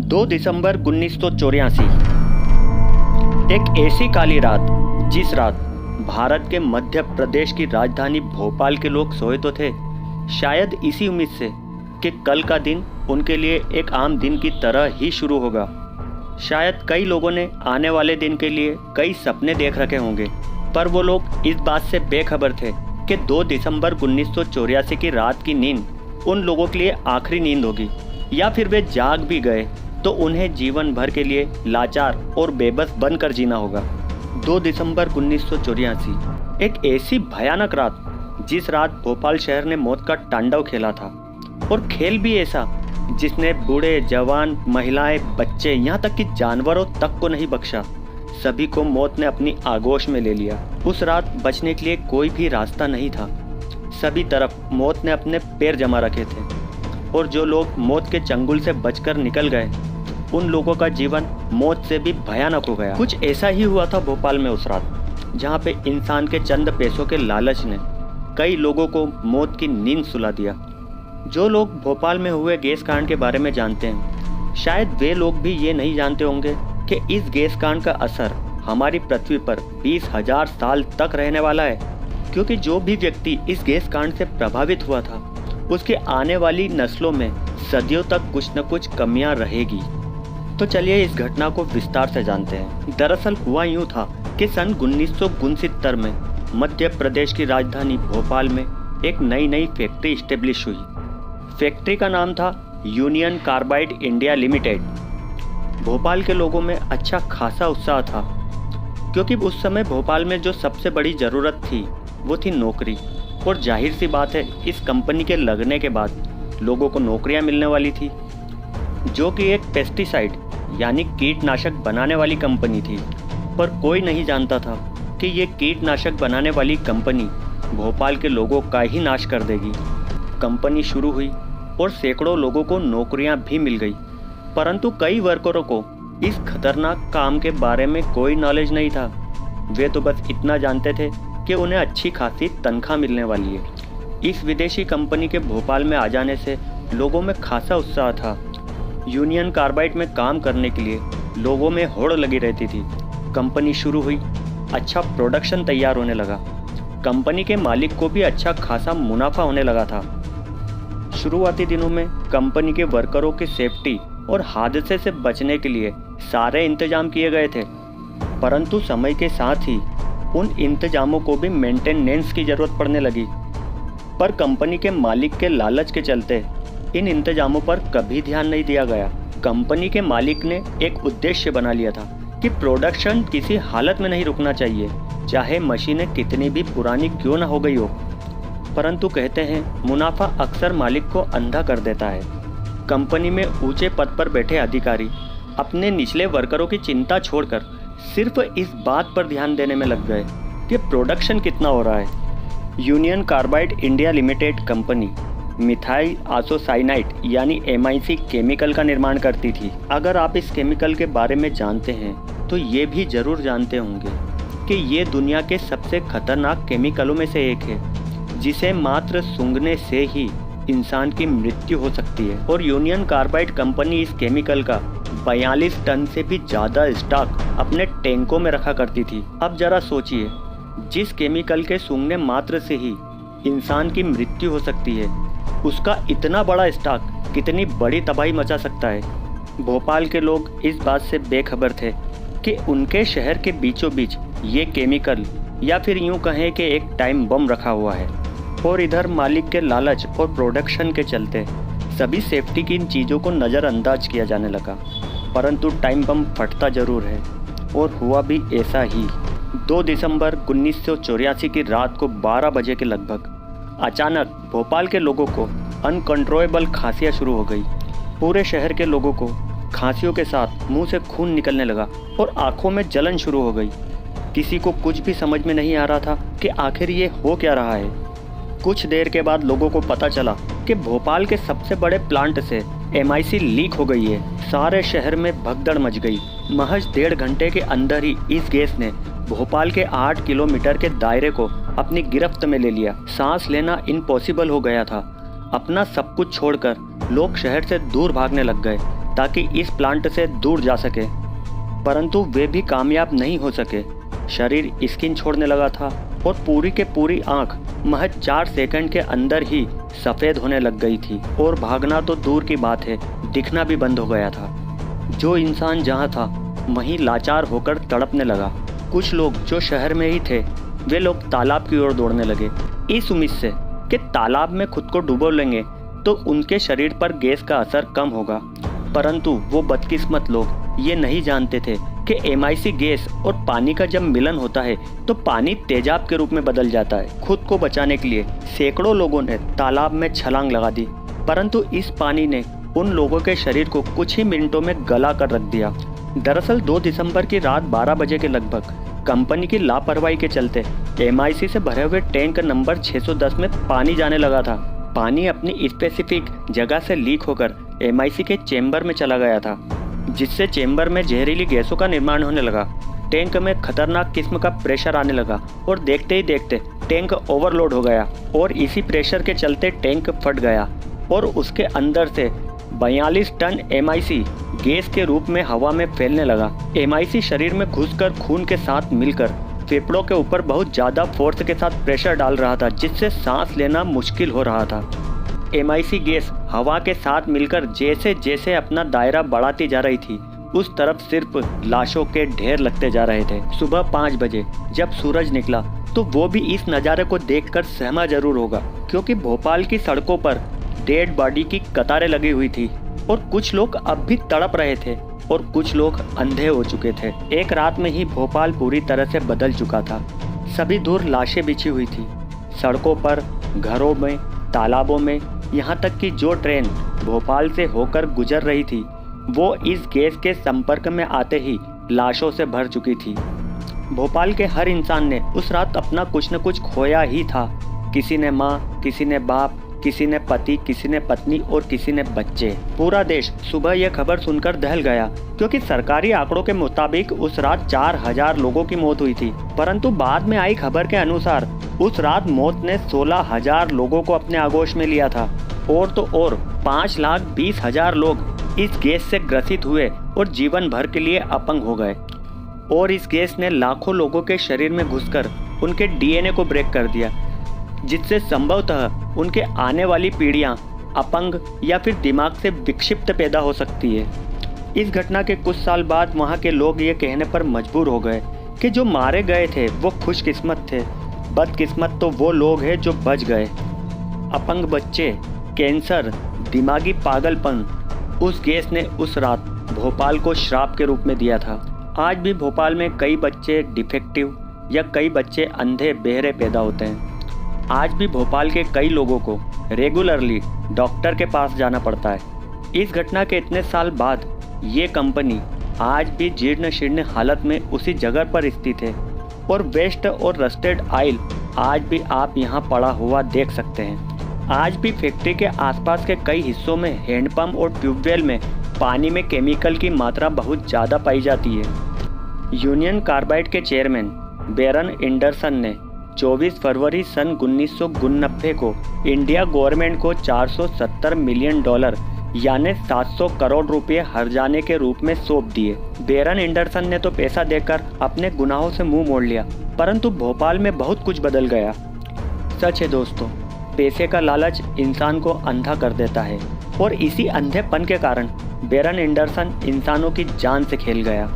2 दिसंबर 1984। एक ऐसी काली रात, जिस रात भारत के मध्य प्रदेश की राजधानी भोपाल के लोग सोए तो थे, शायद इसी उम्मीद से कि कल का दिन उनके लिए एक आम दिन की तरह ही शुरू होगा। शायद कई लोगों ने आने वाले दिन के लिए कई सपने देख रखे होंगे, पर वो लोग इस बात से बेखबर थे कि 2 दिसंबर 1984 की रात की नींद उन लोगों के लिए आखिरी नींद होगी, या फिर वे जाग भी गए तो उन्हें जीवन भर के लिए लाचार और बेबस बनकर जीना होगा। 2 दिसंबर 1984 एक ऐसी भयानक रात, जिस रात भोपाल शहर ने मौत का तांडव खेला था, और खेल भी ऐसा जिसने बूढ़े, जवान, महिलाएं, बच्चे, यहाँ तक कि जानवरों तक को नहीं बख्शा। सभी को मौत ने अपनी आगोश में ले लिया। उस रात बचने के लिए कोई भी रास्ता नहीं था। सभी तरफ मौत ने अपने पैर जमा रखे थे, और जो लोग मौत के चंगुल से बचकर निकल गए, उन लोगों का जीवन मौत से भी भयानक हो गया। कुछ ऐसा ही हुआ था भोपाल में उस रात, जहाँ पे इंसान के चंद पैसों के लालच ने कई लोगों को मौत की नींद सुला दिया। जो लोग भोपाल में हुए गैस कांड के बारे में जानते हैं, शायद वे लोग भी ये नहीं जानते होंगे कि इस गैस कांड का असर हमारी पृथ्वी पर 20,000 साल तक रहने वाला है, क्योंकि जो भी व्यक्ति इस गैस कांड से प्रभावित हुआ था, उसके आने वाली नस्लों में सदियों तक कुछ न कुछ कमियां रहेगी। तो चलिए इस घटना को विस्तार से जानते हैं। दरअसल हुआ यूं था कि सन 1969 में मध्य प्रदेश की राजधानी भोपाल में एक नई फैक्ट्री स्टेब्लिश हुई। फैक्ट्री का नाम था union carbide India limited. Bhopal के लोगों में अच्छा खासा उत्साह था, क्योंकि उस समय भोपाल में जो सबसे बड़ी ज़रूरत थी वो थी नौकरी। और जाहिर सी बात है, इस कंपनी के लगने के बाद लोगों को नौकरियां मिलने वाली थी, जो कि एक पेस्टिसाइड यानी कीटनाशक बनाने वाली कंपनी थी। पर कोई नहीं जानता था कि ये कीटनाशक बनाने वाली कंपनी भोपाल के लोगों का ही नाश कर देगी। कंपनी शुरू हुई और सैकड़ों लोगों को नौकरियां भी मिल गई, परंतु कई वर्करों को इस खतरनाक काम के बारे में कोई नॉलेज नहीं था। वे तो बस इतना जानते थे कि उन्हें अच्छी खासी तनख्वाह मिलने वाली है। इस विदेशी कंपनी के भोपाल में आ जाने से लोगों में खासा उत्साह था। यूनियन कार्बाइड में काम करने के लिए लोगों में होड़ लगी रहती थी। कंपनी शुरू हुई, अच्छा प्रोडक्शन तैयार होने लगा। कंपनी के मालिक को भी अच्छा खासा मुनाफा होने लगा था। शुरुआती दिनों में कंपनी के वर्करों की सेफ्टी और हादसे से बचने के लिए सारे इंतजाम किए गए थे, परंतु समय के साथ ही उन इंतजामों को भी मेंटेनेंस की ज़रूरत पड़ने लगी। पर कंपनी के मालिक के लालच के चलते इन इंतजामों पर कभी ध्यान नहीं दिया गया। कंपनी के मालिक ने एक उद्देश्य बना लिया था कि प्रोडक्शन किसी हालत में नहीं रुकना चाहिए, चाहे मशीनें कितनी भी पुरानी क्यों ना हो गई हो। परंतु कहते हैं, मुनाफा अक्सर मालिक को अंधा कर देता है। कंपनी में ऊंचे पद पर बैठे अधिकारी अपने निचले वर्करों की चिंता छोड़कर सिर्फ इस बात पर ध्यान देने में लग गए कि प्रोडक्शन कितना हो रहा है। Union carbide India limited company methyl isocyanide यानी MIC केमिकल का निर्माण करती थी। अगर आप इस केमिकल के बारे में जानते हैं तो ये भी ज़रूर जानते होंगे कि ये दुनिया के सबसे खतरनाक केमिकलों में से एक है, जिसे मात्र सूंघने से ही इंसान की मृत्यु हो सकती है। और यूनियन कार्बाइड कंपनी इस केमिकल का 42 टन से भी ज़्यादा स्टॉक अपने टैंकों में रखा करती थी। अब जरा सोचिए, जिस केमिकल के सूंघने मात्र से ही इंसान की मृत्यु हो सकती है, उसका इतना बड़ा स्टॉक कितनी बड़ी तबाही मचा सकता है। भोपाल के लोग इस बात से बेखबर थे कि उनके शहर के बीचों बीच ये केमिकल, या फिर यूं कहें कि एक टाइम बम रखा हुआ है। और इधर मालिक के लालच और प्रोडक्शन के चलते सभी सेफ्टी की इन चीज़ों को नज़रअंदाज किया जाने लगा। परंतु टाइम बम फटता ज़रूर है, और हुआ भी ऐसा ही। 2 दिसंबर 1984 की रात को 12 बजे के लगभग अचानक भोपाल के लोगों को अनकंट्रोलेबल खांसियाँ शुरू हो गई। पूरे शहर के लोगों को खांसियों के साथ मुंह से खून निकलने लगा और आंखों में जलन शुरू हो गई। किसी को कुछ भी समझ में नहीं आ रहा था कि आखिर ये हो क्या रहा है। कुछ देर के बाद लोगों को पता चला कि भोपाल के सबसे बड़े प्लांट से MIC लीक हो गई है। सारे शहर में भगदड़ मच गई। महज 1.5 घंटे के अंदर ही इस गैस ने भोपाल के 8 किलोमीटर के दायरे को अपनी गिरफ्त में ले लिया। सांस लेना इम्पॉसिबल हो गया था। अपना सब कुछ छोड़कर लोग शहर से दूर भागने लग गए, ताकि इस प्लांट से दूर जा सके, परंतु वे भी कामयाब नहीं हो सके। शरीर स्किन छोड़ने लगा था और पूरी के पूरी आंख महज 4 सेकंड के अंदर ही सफ़ेद होने लग गई थी और भागना तो दूर की बात है, दिखना भी बंद हो गया था। जो इंसान जहाँ था वहीं लाचार होकर तड़पने लगा। कुछ लोग जो शहर में ही थे वे लोग तालाब की ओर दौड़ने लगे, इस उम्मीद से कि तालाब में खुद को डुबो लेंगे तो उनके शरीर पर गैस का असर कम होगा। परंतु वो बदकिस्मत लोग ये नहीं जानते थे कि MIC गैस और पानी का जब मिलन होता है तो पानी तेजाब के रूप में बदल जाता है। खुद को बचाने के लिए सैकड़ों लोगों ने तालाब में छलांग लगा दी, परंतु इस पानी ने उन लोगों के शरीर को कुछ ही मिनटों में गला कर रख दिया। दरअसल 2 दिसंबर की रात 12 बजे के लगभग कंपनी की लापरवाही के चलते MIC से भरे हुए टैंक नंबर 610 में पानी जाने लगा था। पानी अपनी स्पेसिफिक जगह से लीक होकर MIC के चेंबर में चला गया था, जिससे चेंबर में जहरीली गैसों का निर्माण होने लगा। टैंक में खतरनाक किस्म का प्रेशर आने लगा और देखते ही देखते टैंक ओवरलोड हो गया और इसी प्रेशर के चलते टैंक फट गया और उसके अंदर से 42 टन MIC गैस के रूप में हवा में फैलने लगा। MIC शरीर में घुसकर खून के साथ मिलकर फेफड़ों के ऊपर बहुत ज़्यादा फोर्स के साथ प्रेशर डाल रहा था, जिससे सांस लेना मुश्किल हो रहा था। MIC गैस हवा के साथ मिलकर जैसे जैसे अपना दायरा बढ़ाती जा रही थी, उस तरफ सिर्फ लाशों के ढेर लगते जा रहे थे। सुबह 5 बजे जब सूरज निकला तो वो भी इस नज़ारे को देखकर सहमा जरूर होगा, क्योंकि भोपाल की सड़कों पर डेड बॉडी की कतारें लगी हुई थी और कुछ लोग अब भी तड़प रहे थे और कुछ लोग अंधे हो चुके थे। एक रात में ही भोपाल पूरी तरह से बदल चुका था। सभी दूर लाशें बिछी हुई थी, सड़कों पर, घरों में, तालाबों में, यहाँ तक कि जो ट्रेन भोपाल से होकर गुजर रही थी वो इस गैस के संपर्क में आते ही लाशों से भर चुकी थी। भोपाल के हर इंसान ने उस रात अपना कुछ न कुछ खोया ही था। किसी ने माँ, किसी ने बाप, किसी ने पति, किसी ने पत्नी और किसी ने बच्चे। पूरा देश सुबह यह खबर सुनकर दहल गया, क्योंकि सरकारी आंकड़ों के मुताबिक उस रात 4000 लोगों की मौत हुई थी। परंतु बाद में आई खबर के अनुसार उस रात मौत ने 16000 लोगों को अपने आगोश में लिया था और तो और 5,20,000 लोग इस गैस से ग्रसित हुए और जीवन भर के लिए अपंग हो गए। और इस गैस ने लाखों लोगों के शरीर में घुसकर उनके DNA को ब्रेक कर दिया, जिससे संभवतः उनके आने वाली पीढ़ियां अपंग या फिर दिमाग से विक्षिप्त पैदा हो सकती है। इस घटना के कुछ साल बाद वहां के लोग ये कहने पर मजबूर हो गए कि जो मारे गए थे वो खुशकिस्मत थे, बदकिस्मत तो वो लोग हैं जो बच गए। अपंग बच्चे, कैंसर, दिमागी पागलपन, उस गैस ने उस रात भोपाल को श्राप के रूप में दिया था। आज भी भोपाल में कई बच्चे डिफेक्टिव या कई बच्चे अंधे बहरे पैदा होते हैं। आज भी भोपाल के कई लोगों को रेगुलरली डॉक्टर के पास जाना पड़ता है। इस घटना के इतने साल बाद ये कंपनी आज भी जीर्ण शीर्ण हालत में उसी जगह पर स्थित है और वेस्ट और रस्टेड ऑयल आज भी आप यहाँ पड़ा हुआ देख सकते हैं। आज भी फैक्ट्री के आसपास के कई हिस्सों में हैंडपंप और ट्यूबवेल में पानी में केमिकल की मात्रा बहुत ज़्यादा पाई जाती है। यूनियन कार्बाइड के चेयरमैन बेरन एंडरसन ने 24 फरवरी सन 1989 को इंडिया गवर्नमेंट को $470 मिलियन यानी 700 करोड़ रुपए हर्जाने के रूप में सौंप दिए। बेरन एंडरसन ने तो पैसा देकर अपने गुनाहों से मुंह मोड़ लिया, परंतु भोपाल में बहुत कुछ बदल गया। सच है दोस्तों, पैसे का लालच इंसान को अंधा कर देता है और इसी अंधेपन के कारण बेरन एंडरसन इंसानों की जान से खेल गया।